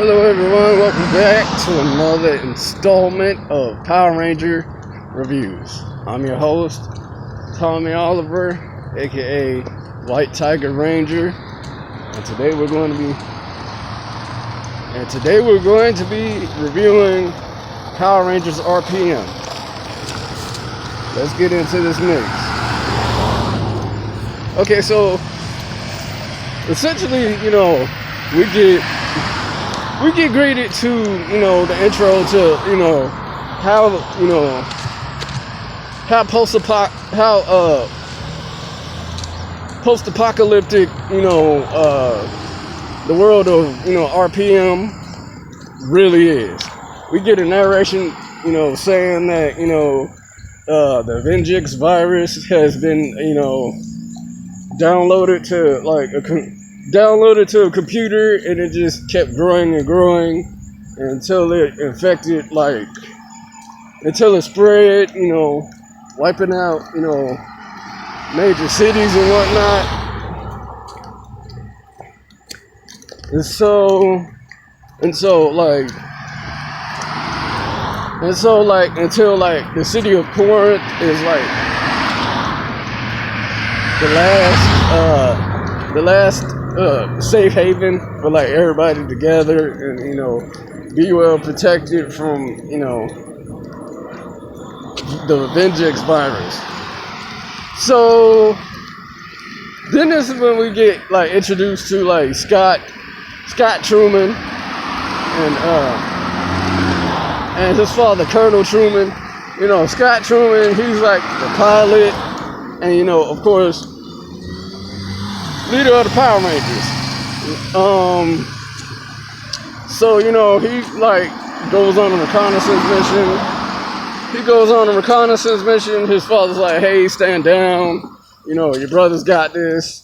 Hello everyone, welcome back to another installment of Power Ranger Reviews. I'm your host, Tommy Oliver, aka White Tiger Ranger, and today we're going to be reviewing Power Rangers R.P.M. Let's get into this mix. Okay, so essentially, we get greeted to, the intro to, how post-apocalyptic, the world of, R.P.M. really is. We get a narration, saying that, the Vengex virus has been, downloaded to a computer, and it just kept growing and growing until it infected, until it spread, wiping out, major cities and whatnot. Until the city of Corinth is the last safe haven for everybody together, and be well protected from the Vengex virus. So then this is when we get introduced to Scott Truman and his father, Colonel Truman. Scott Truman, he's the pilot, and of course, leader of the Power Rangers. So he goes on a reconnaissance mission. His father's like, "Hey, stand down. Your brother's got this."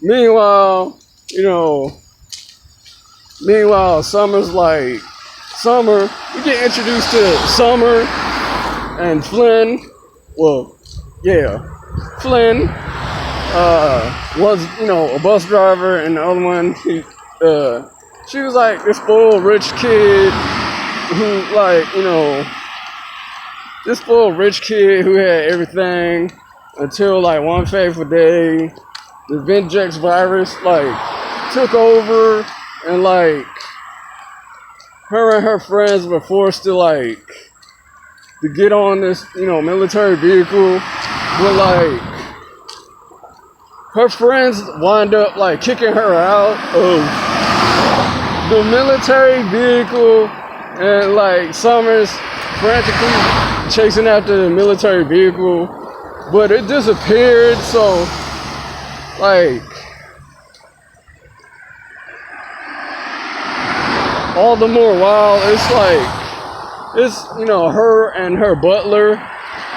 Meanwhile, Summer. We get introduced to Summer and Flynn. Well, yeah, Flynn was a bus driver, and the other one, she was this spoiled rich kid who had everything until one fateful day the Vengex virus took over, and her and her friends were forced to get on this military vehicle, but her friends wind up kicking her out of the military vehicle, and Summers frantically chasing after the military vehicle, but it disappeared. So all the more wild. It's her and her butler.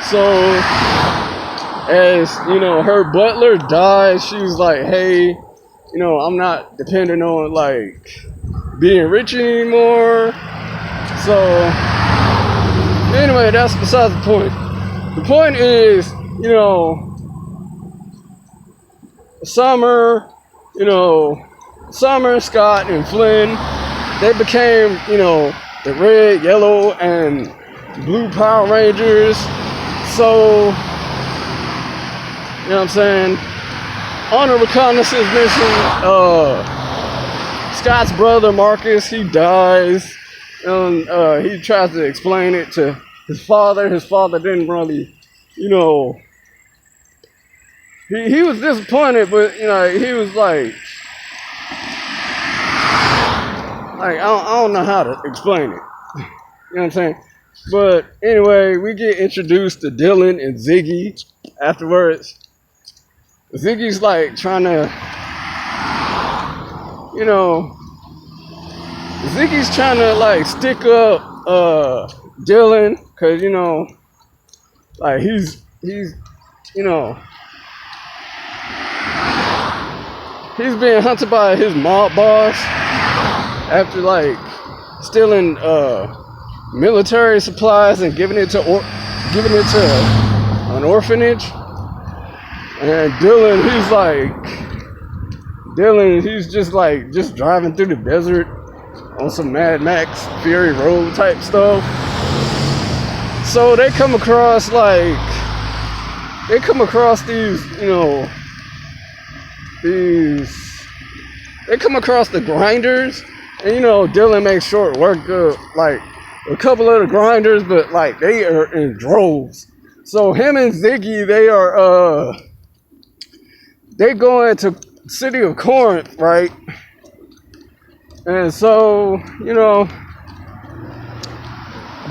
So as her butler dies, she's like, "Hey, I'm not dependent on being rich anymore." So anyway, that's besides the point. The point is, Summer, Scott, and Flynn, they became, the red, yellow, and blue Power Rangers. So, what I'm saying? On a reconnaissance mission, Scott's brother, Marcus, he dies. And he tries to explain it to his father. His father didn't really, he was disappointed, but, he was I don't know how to explain it. You know what I'm saying? But anyway, we get introduced to Dylan and Ziggy afterwards. Ziggy's trying to, Ziggy's trying to stick up Dylan, cause he's being hunted by his mob boss after stealing military supplies and giving it to an orphanage. And Dylan, Dylan, he's just driving through the desert on some Mad Max Fury Road type stuff. So they come across these, they come across the grinders, and Dylan makes short work of like a couple of the grinders, but like they are in droves. So him and Ziggy, they go into city of Corinth, right? And so,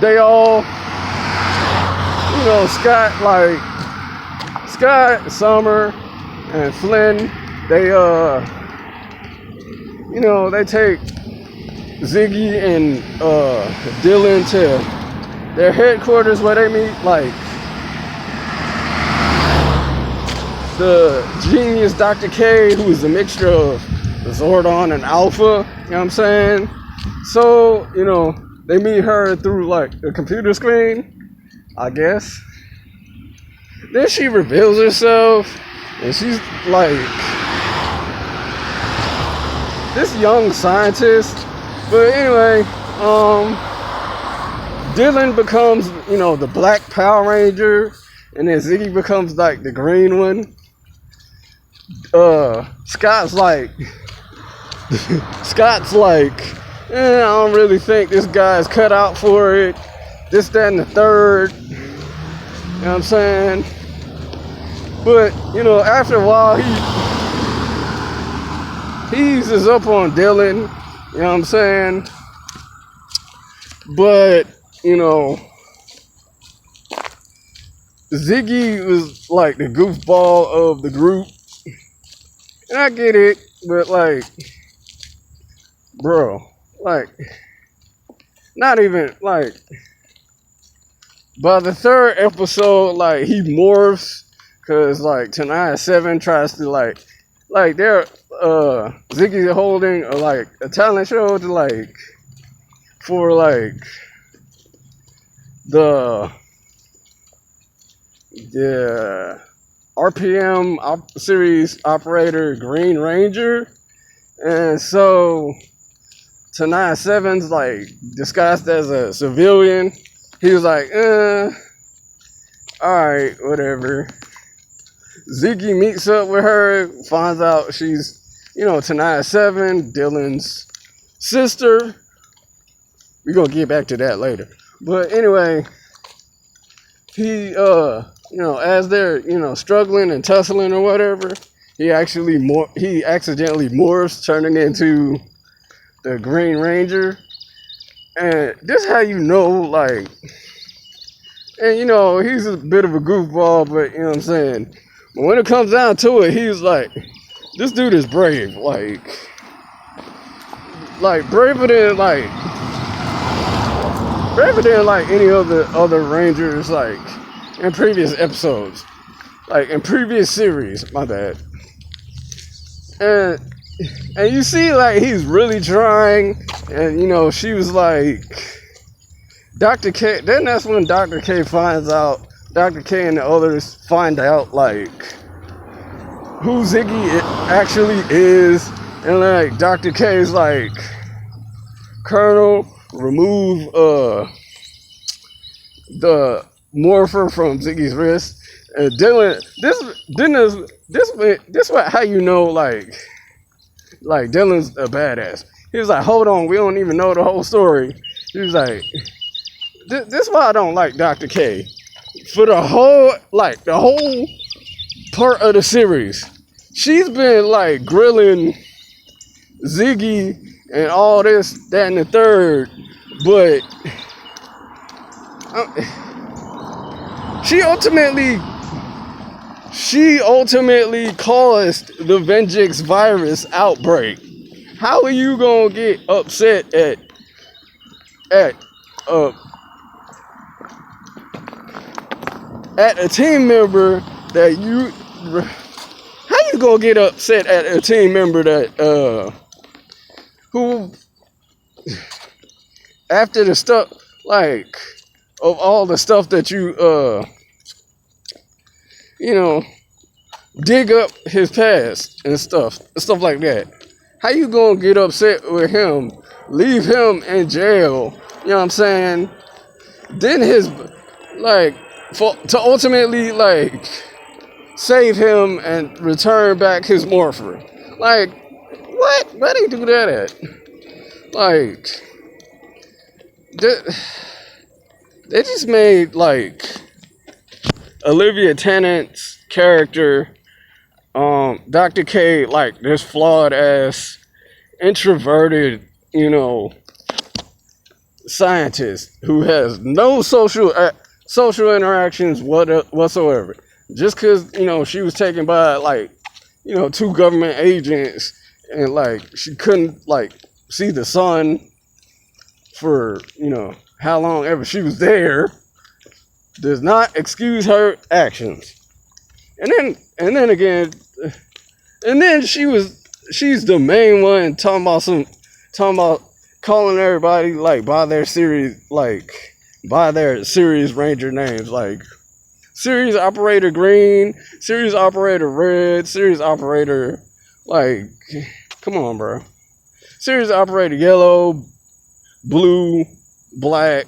they all, Scott, Summer, and Flynn, they take Ziggy and Dylan to their headquarters where they meet, like, the genius Dr. K, who is a mixture of Zordon and Alpha, you know what I'm saying? So, they meet her through, like, a computer screen, I guess. Then she reveals herself, and she's, like, this young scientist. But anyway, Dylan becomes, the black Power Ranger, and then Ziggy becomes, like, the green one. Scott's like, I don't really think this guy's cut out for it. This, that, and the third. You know what I'm saying? But, after a while, he eases up on Dylan. You know what I'm saying? But, Ziggy was like the goofball of the group. And I get it, but like, bro, like, not even, like, by the third episode, like, he morphs, cause like, Tonight 7 tries to like they're, Ziggy's holding a talent show to like, for like, the R.P.M. series operator Green Ranger. And so Tonight 7's like disguised as a civilian. He was like, alright, whatever. Ziggy meets up with her, finds out she's, Tonight 7, Dylan's sister. We're gonna get back to that later. But anyway, he as they're, struggling and tussling or whatever, he accidentally morphs, turning into the Green Ranger. And this how like, and he's a bit of a goofball, but you know what I'm saying? But when it comes down to it, he's like, this dude is brave, like braver than like any other Rangers, like, in previous episodes, like in previous series, my bad. And you see, like, he's really trying, and she was like, Dr. K, then that's when Dr. K and the others find out, like, who Ziggy actually is, and like, Dr. K is like, Colonel, remove, the morpher from Ziggy's wrist. And Dylan, this how like Dylan's a badass. He was like, hold on, we don't even know the whole story. He was like, this is why I don't like Dr. K. For the whole part of the series, she's been like grilling Ziggy and all this, that, and the third, but she ultimately caused the Vengeance virus outbreak. How are you gonna get upset at a team member that you? How you gonna get upset at a team member that who, after the stuff, like, of all the stuff that you dig up his past and stuff like that. How you gonna get upset with him, leave him in jail? You know what I'm saying? Then his like to ultimately like save him and return back his morpher. Like what? Where they do that at? Like they just made like Olivia Tennant's character, Dr. K, like this flawed ass, introverted, scientist who has no social interactions whatsoever. Just because she was taken by like two government agents and like she couldn't like see the sun for how long ever she was there, does not excuse her actions. And then again, and then she's the main one talking about calling everybody like by their series ranger names, like series operator green, series operator red, series operator, like, come on, bro, series operator yellow, blue, black,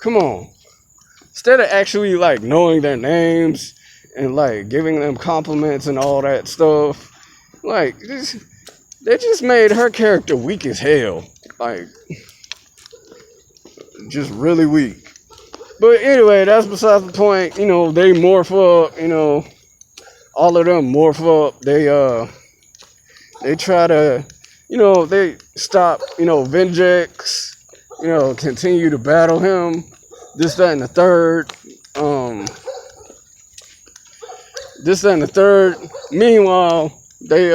come on. Instead of actually like knowing their names and like giving them compliments and all that stuff, like they just made her character weak as hell. Like, just really weak. But anyway, that's besides the point. They morph up, all of them morph up. They try to, they stop, Vengex, continue to battle him. This, that, and the third. This, that, and the third. Meanwhile, they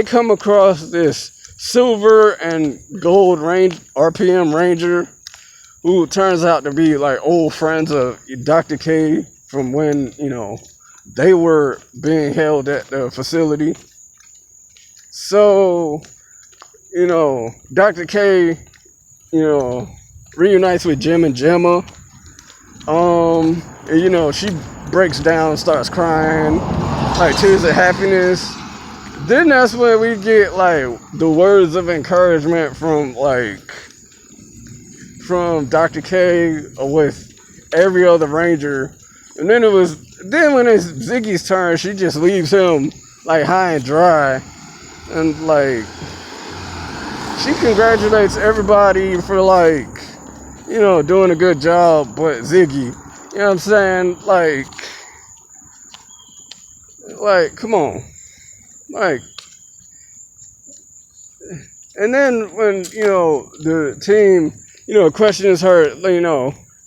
come across this silver and gold R.P.M. Ranger, who turns out to be like old friends of Dr. K from when, they were being held at the facility. So, Dr. K, reunites with Jim and Gemma. And, she breaks down, starts crying, like tears of happiness. Then that's when we get like the words of encouragement from Dr. K with every other Ranger. And then when it's Ziggy's turn, she just leaves him like high and dry. And like she congratulates everybody for like, doing a good job, but Ziggy. You know what I'm saying? Like, come on. Like, and then when, the team, questions her,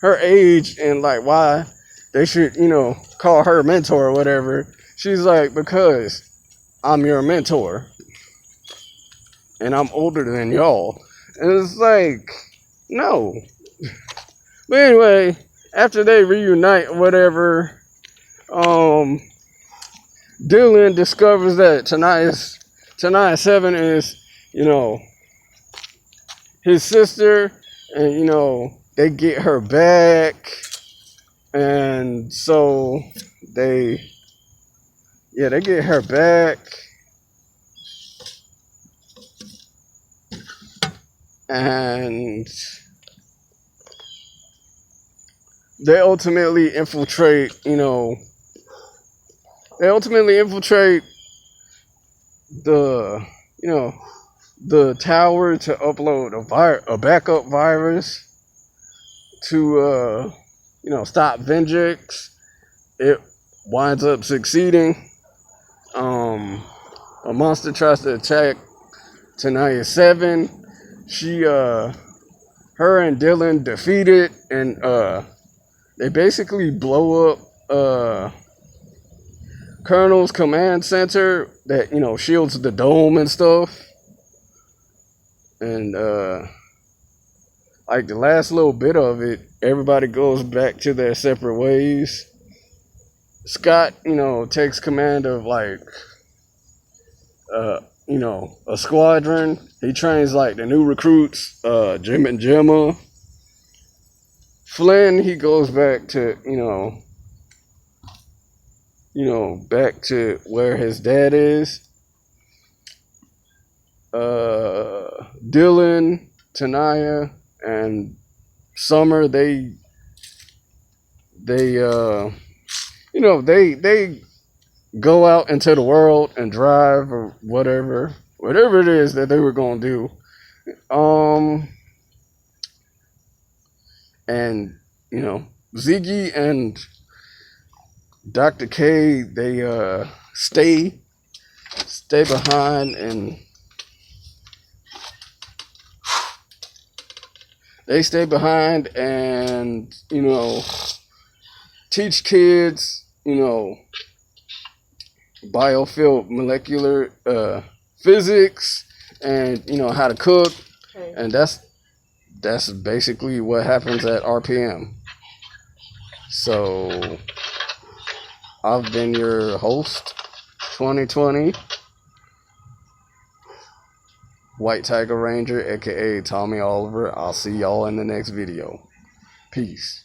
her age and like why they should, call her mentor or whatever, she's like, because I'm your mentor and I'm older than y'all. And it's like, no. But anyway, after they reunite or whatever, Dylan discovers that Tanaya 7 is, his sister, and, they get her back, and so they get her back, and they ultimately infiltrate, the tower to upload a backup virus to, stop Vengex. It winds up succeeding. A monster tries to attack Tanaya 7. Her and Dylan defeat it, and they basically blow up Colonel's command center that, shields the dome and stuff. And like the last little bit of it, everybody goes back to their separate ways. Scott, takes command of like a squadron. He trains like the new recruits, Jim and Gemma. Flynn, he goes back to, back to where his dad is. Dylan, Tanaya, and Summer, they they go out into the world and drive or whatever it is that they were gonna do. Um, and Ziggy and Dr. K, they stay behind, and teach kids biofield molecular physics, and how to cook. Okay. And that's basically what happens at R.P.M. So I've been your host, 2020 White Tiger Ranger, aka Tommy Oliver. I'll see y'all in the next video. Peace.